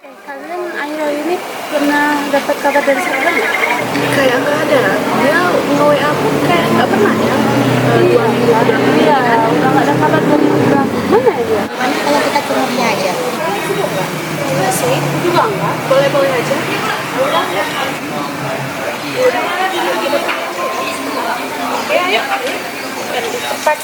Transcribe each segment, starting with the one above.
Kalian akhir-akhir ini pernah dapat kabar dari Sarah nggak? Kayak nggak ada. Dia nge-WA aku kayak nggak pernah ya. 2 minggu udah Iya, udah nggak ada kabar dari berapa. Mana ya dia? Kalau kita ke rumahnya aja. Enggak sih. Juga enggak. Boleh-boleh aja. Oke, ayo. Cepat.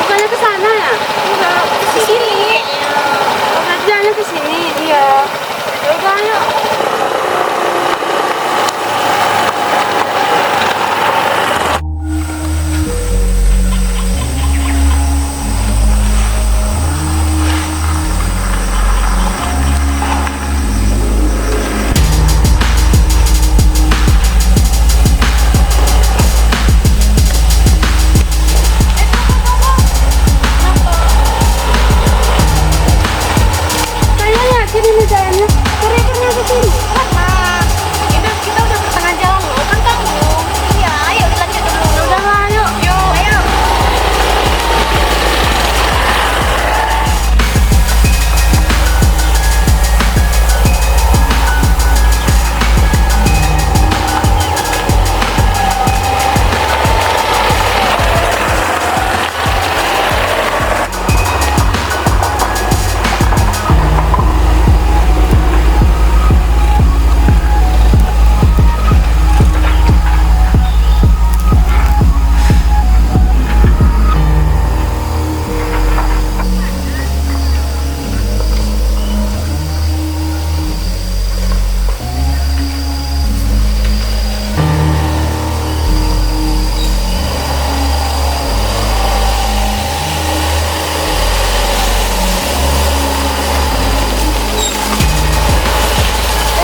Bukannya ke sana ya? Enggak, ke sini. Oh, berarti hanya ke sini. Iya. Ya udah, ayo. Kayaknya yakin ini jalannya. Kira-kira ke sini. Kita udah pertengahan jalan loh, kan kamu. Iya, ayo dilanjut dulu. Udah lah, ayo. Yuk, ayo.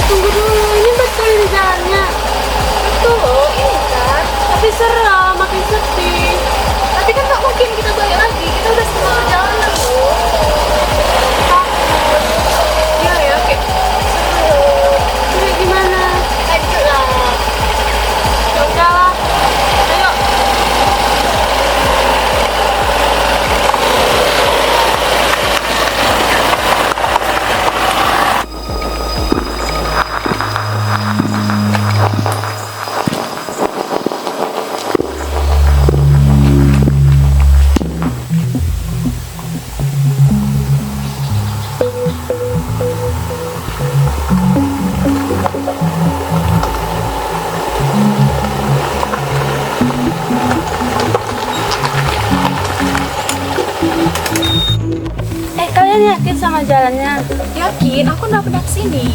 Tunggu dulu, ini betul ini jalannya. Betul, ini kan. Tapi seram, makin sepi. Tapi kan nggak mungkin kita balik lagi. Kita udah setengah perjalanan loh. Iya ya, kayak Jadi gimana? lanjut lah. Ya udahlah. Ayo. Kalian yakin sama jalannya? Yakin, aku nggak pernah kesini.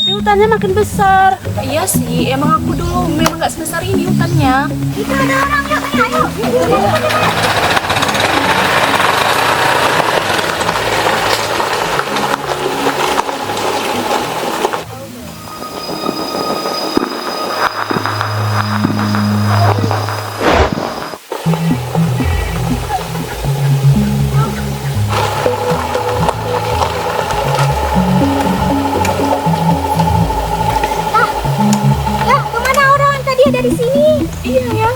Tapi hutannya makin besar. Iya sih, emang aku dulu memang nggak sebesar ini hutannya. Itu ada orang, yuk, ayo. Lah, kemana orang tadi ada di sini? Iya ya,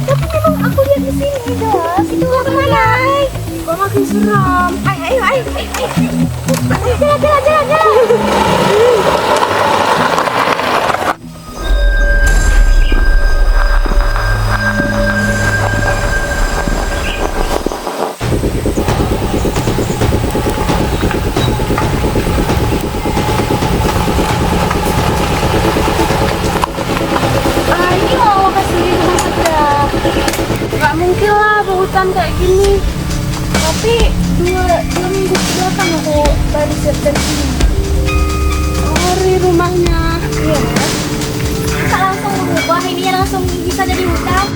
tapi memang aku lihat di sini, jelas. Itu kemana? Kok makin seram? Ayo, ayo. Jalan, jalan, jalan, jalan. keadaan kayak gini. Tapi dua minggu belakang aku baru siap dari sini. Ori rumahnya. Iya. Kita langsung mengubah ini langsung bisa jadi hutan.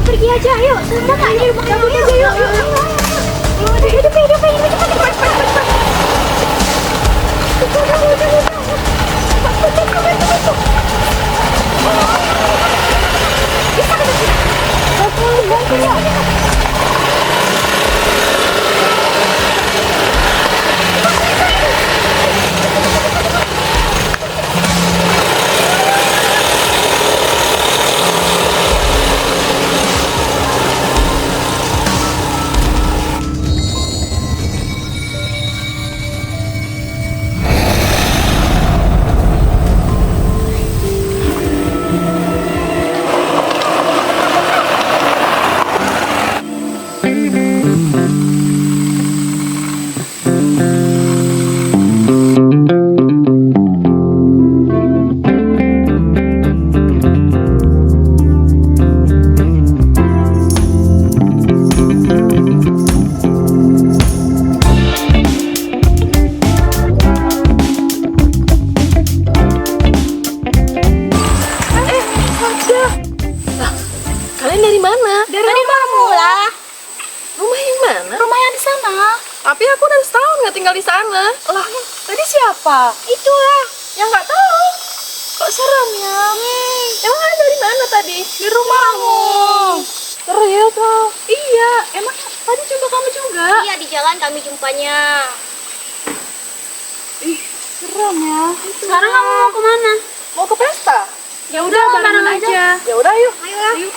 Pergi aja, ayo. Sudah kak, ini rumah kamu aja, yuk. Hidup, cepat. Kalian dari mana? Dari rumahmu lah. Rumah yang mana? Rumah yang di sana. Tapi aku udah setahun nggak tinggal di sana. Lah, tadi siapa? Itulah. Yang nggak tahu. Kok serem ya? Emang kalian dari mana tadi? Di rumahmu. Serius loh? Iya. Emang tadi jumpa kamu juga? Iya, di jalan kami jumpanya. Ih, serem ya. Sekarang kamu mau kemana? Mau ke pesta? Ya udah, barengan aja. Ya udah, yuk. Ayo.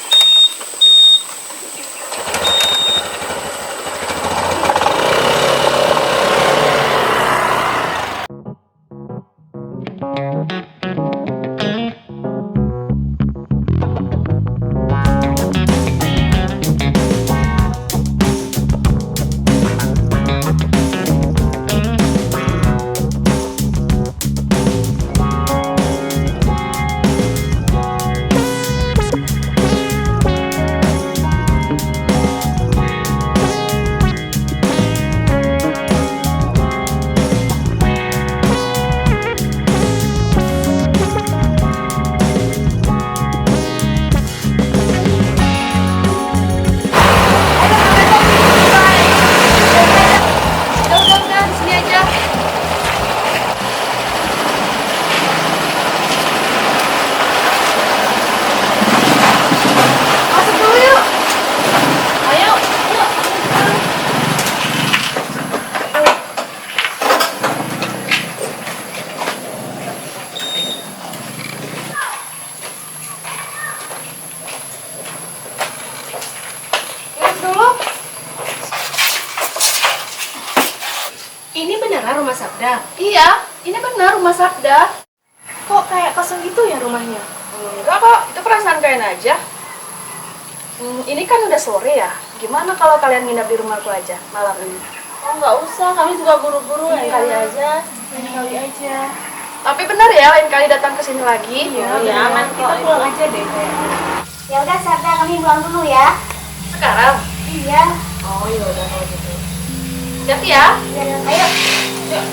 Udah, di sini aja. Masuk dulu yuk. Ayo. Lihat dulu. Ini beneran rumah Sabda? Iya, ini benar rumah Sabda. Kok kayak kosong gitu ya rumahnya? Enggak kok, itu perasaan kalian aja. Ini kan udah sore ya. Gimana kalau kalian nginep di rumahku aja malam ini? Oh nggak usah, kami juga buru-buru lain kali aja. Lain kali aja. Tapi benar ya, lain kali datang ke sini lagi. Iya, aman kok. Kita pulang aja deh. Ya udah, Sabda, kami pulang dulu ya. Sekarang? Iya. Oh iya udah kalau gitu. Hati ya. Ayo. Yuk.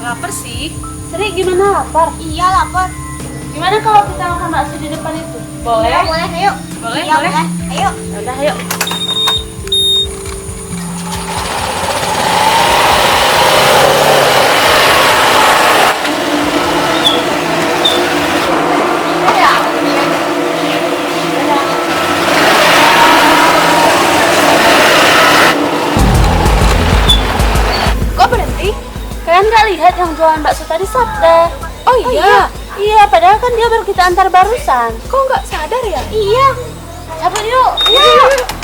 Lapar sih. Seri gimana lapar? Iya, lapar. Gimana kalau kita makan bakso di depan itu? Boleh? Iya, boleh, ayo. Boleh, Iya, boleh. Ayo. Udah, ayo. nggak lihat yang jualan bakso tadi Sabda? Oh iya? Iya, padahal kan dia baru kita antar barusan. Kok nggak sadar ya? Iya. Cabut yuk. Iya.